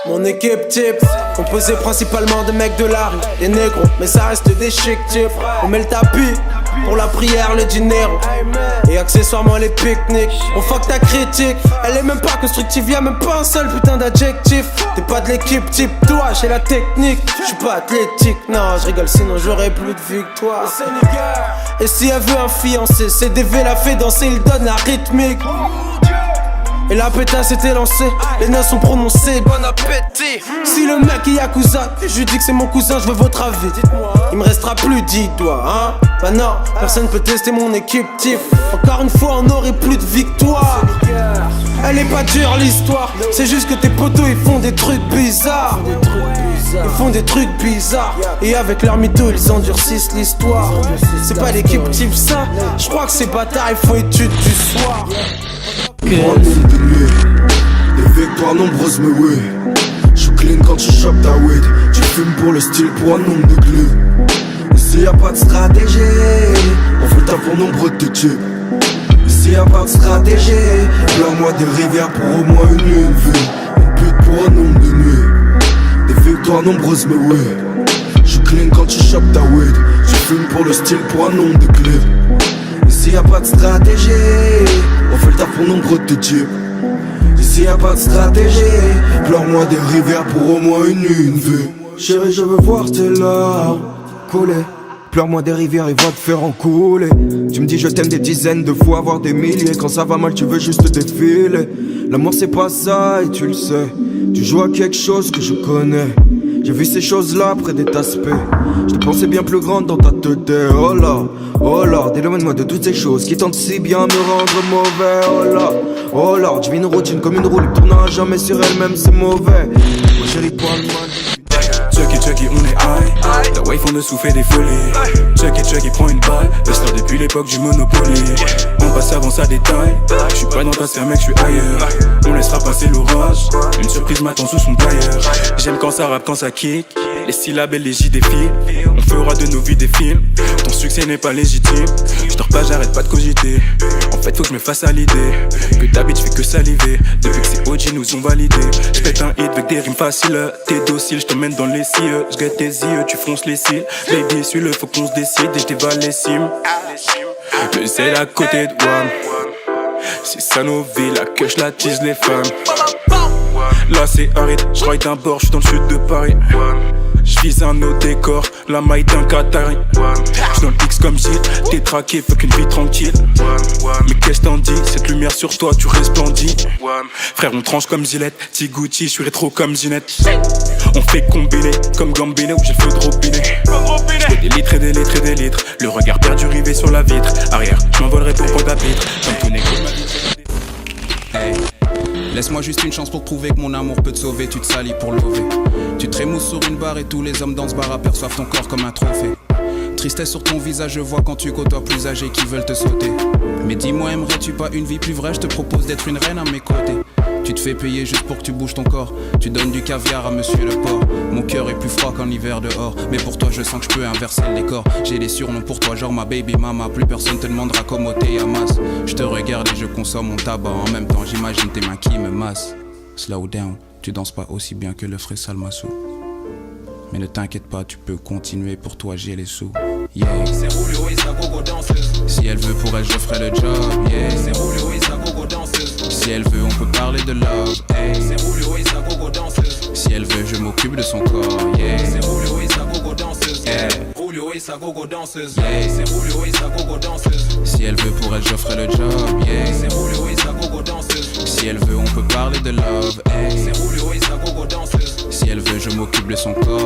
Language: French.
Mon équipe type, composée principalement de mecs de la rue, des négros, mais ça reste des chic types. On met le tapis pour la prière, le dinero et accessoirement les pique-niques. On fuck ta critique, elle est même pas constructive, y'a même pas un seul putain d'adjectif. T'es pas de l'équipe type, toi j'ai la technique. J'suis pas athlétique, non je rigole sinon j'aurais plus de victoire. Et si elle veut un fiancé, CDV l'a fait danser, il donne la rythmique. Et la pétasse était lancée, les noms sont prononcés, bon appétit. Si le mec est Yakuza, je lui dis que c'est mon cousin, je veux votre avis. Il me restera plus 10 doigts, hein. Bah non, personne peut tester mon équipe type. Encore une fois, on aurait plus de victoire. Elle est pas dure l'histoire, c'est juste que tes potos ils font des trucs bizarres. Ils font des trucs bizarres, et avec leur mytho ils endurcissent l'histoire. C'est pas l'équipe type ça, je crois que ces bâtards ils font étude du soir. Pour un nombre de nuits, des victoires nombreuses mais oui. J'suis clean quand tu chopes ta weed. Tu fumes pour le style pour un nombre de clés. Ici y'a pas de stratégie, on fait le taf pour nombreux de types. Ici y'a pas de stratégie, pleure-moi des rivières pour au moins une nuit, une vie. Une pute pour un nombre de nuits, des victoires nombreuses mais oui. J'suis clean quand tu chopes ta weed. Tu fumes pour le style pour un nombre de clés. Ici y'a pas de stratégie, on fait le taf pour nombreux de types. Ici y'a pas de stratégie, pleure-moi des rivières pour au moins une nuit, une vie. Chérie je veux voir tes larmes couler. Pleure-moi des rivières et va te faire en couler. Tu me dis je t'aime des dizaines de fois, voire des milliers. Quand ça va mal tu veux juste défiler. L'amour c'est pas ça et tu le sais. Tu joues à quelque chose que je connais. J'ai vu ces choses-là près des aspects. Je te pensais bien plus grande dans ta tête. Oh là, déloigne-moi de toutes ces choses qui tentent si bien me rendre mauvais. Oh là, je vis une routine comme une roue, elle tournera jamais sur elle-même, c'est mauvais. Mon chéri, parle-moi. Chucky, on est high. La wave en dessous fait des folies. Chucky, prend une balle. Reste depuis l'époque du Monopoly. On passe avant ça détail. J'suis pas dans ta sphère, mec, j'suis ailleurs. On laissera passer l'orage. Une surprise m'attend sous son tailleur. J'aime quand ça rappe, quand ça kick. Les syllabes et les J défilent. On fera de nos vies des films. Ton succès n'est pas légitime. J'dors pas, j'arrête pas de cogiter. En fait, faut que je me fasse à l'idée que ta bitch fait que saliver. Depuis que ces OG nous ont validé. J'pète un hit avec des rimes faciles. T'es docile, j't'emmène dans les cieux. J'guette tes yeux, tu fronces les cils. Baby, suis-le, faut qu'on se décide. Et j'dévale les cimes. Le Z à côté de WAM. C'est ça nos vies, la que j'lattise les femmes. Là c'est aride, j'ride d'un bord, j'suis dans le sud de Paris. J'vise un autre décor, la maille d'un Qatari. J'suis dans le X comme Gilles, t'es traqué, fuck une vie tranquille. Mais qu'est-ce t'en dis, cette lumière sur toi, tu resplendis. Frère on tranche comme Gillette, Tigouti, j'suis rétro comme Ginette. On fait combiner, comme Gambino, j'ai le feu de robinet. J'fais des litres et des litres et des litres. Le regard perdu rivé sur la vitre. Arrière, j'm'envolerai pour prendre la vitre. Comme tout n'est que ma vie. Hey. Laisse-moi juste une chance pour te prouver que mon amour peut te sauver. Tu te salis pour lever. Tu te rémousses sur une barre et tous les hommes dans ce bar aperçoivent ton corps comme un trophée. Tristesse sur ton visage, je vois quand tu côtoies plus âgés qui veulent te sauter. Mais dis-moi, aimerais-tu pas une vie plus vraie? Je te propose d'être une reine à mes côtés. Tu te fais payer juste pour que tu bouges ton corps. Tu donnes du caviar à monsieur le porc. Mon cœur est plus froid qu'en hiver dehors. Mais pour toi je sens que je peux inverser le décor. J'ai des surnoms pour toi genre ma baby mama. Plus personne te demandera comment t'es à masse. Je te regarde et je consomme mon tabac. En même temps j'imagine tes mains qui me massent. Slow down, tu danses pas aussi bien que le frais Salmassou. Mais ne t'inquiète pas, tu peux continuer, pour toi j'ai les sous. Yeah. C'est Roulio et sa gogo danseuse. Si elle veut pour elle je ferai le job. Yeah. C'est Roulio et sa gogo danseuse. Si elle veut on peut parler de love. Hey. C'est Roulio et sa gogo danseuse. Si elle veut je m'occupe de son corps. Yeah. C'est Roulio et sa gogo danseuse. Yeah. Roulio et sa gogo danseuse. Yeah. C'est Roulio et sa gogo danseuse. Si elle veut pour elle je ferai le job. Yeah. C'est Roulio et sa gogo danseuse. Si elle veut on peut parler de love. Hey. C'est Roulio et sa gogo danseuse. Si elle veut je m'occupe de son corps.